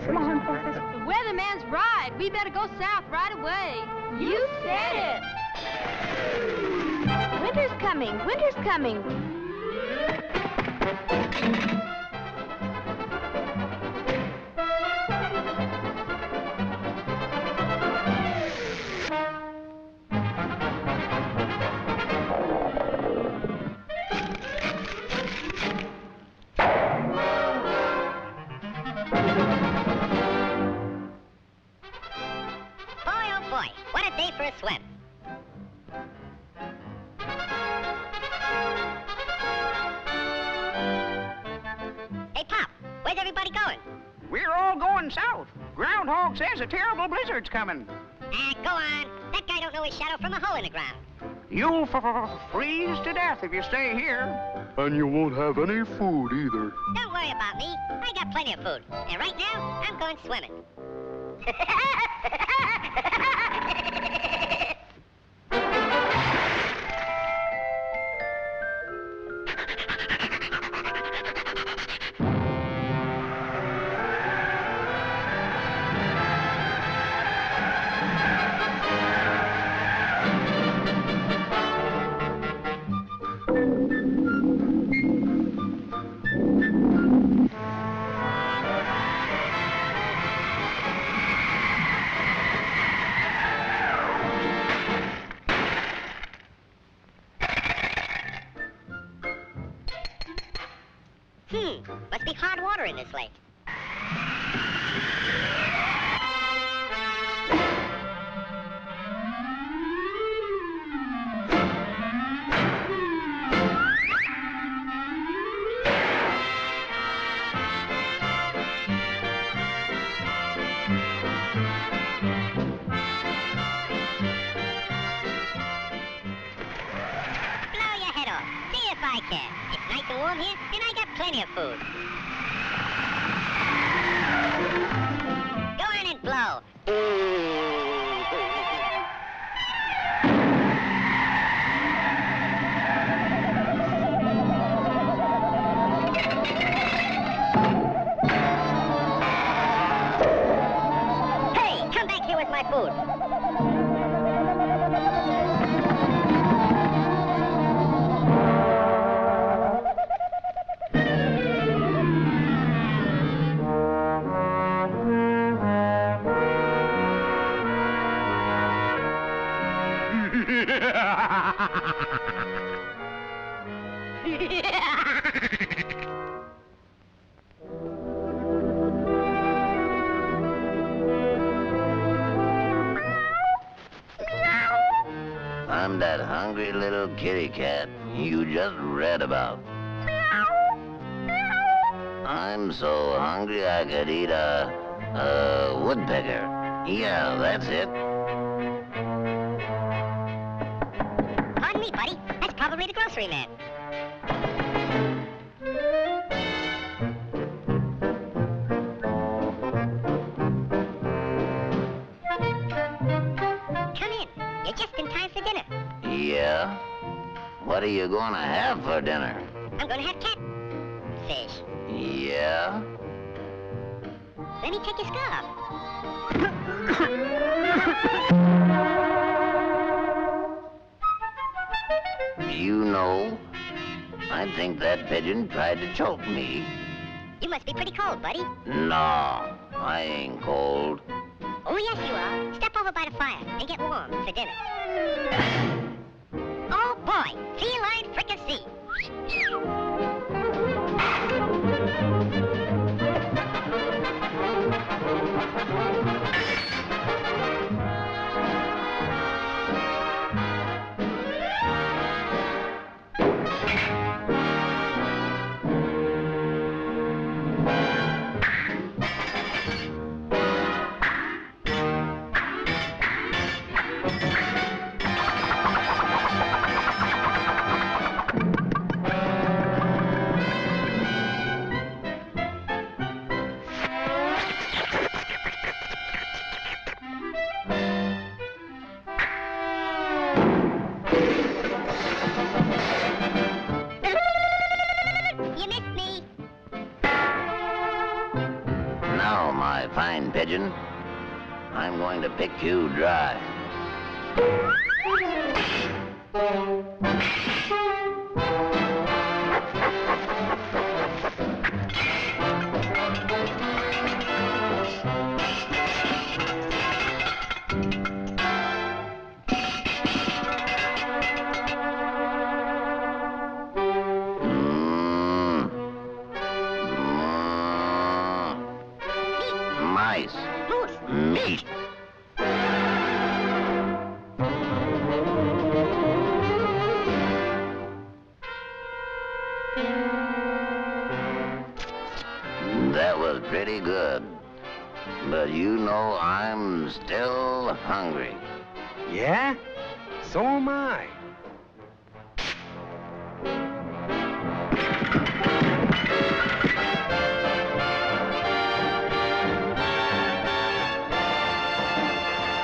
Come on, Professor. The weatherman's right. We better go south right away. You said it. Winter's coming. Winter's coming. For a swim. Hey, Pop, where's everybody going? We're all going south. Groundhog says a terrible blizzard's coming. Go on. That guy don't know his shadow from a hole in the ground. You'll freeze to death if you stay here. And you won't have any food either. Don't worry about me. I got plenty of food. And right now, I'm going swimming. Must be hard water in this lake. Blow your head off. See if I can. It's nice and warm here, and I got plenty of food. Go on and blow. Hey, come back here with my food. I'm that hungry little kitty cat you just read about. I'm so hungry I could eat a woodpecker. Yeah, that's it. Pardon me, buddy. That's probably the grocery man. Come in. You're just in time for dinner. Yeah? What are you gonna have for dinner? I'm gonna have catfish. Yeah? Let me take your scarf. You know, I think that pigeon tried to choke me. You must be pretty cold, buddy. No, I ain't cold. Oh, yes, you are. Step over by the fire and get warm for dinner. Oh, boy. Feline fricassee. fine pigeon. I'm going to pick you dry. Mice. Meat. That was pretty good. But you know I'm still hungry. Yeah? So am I.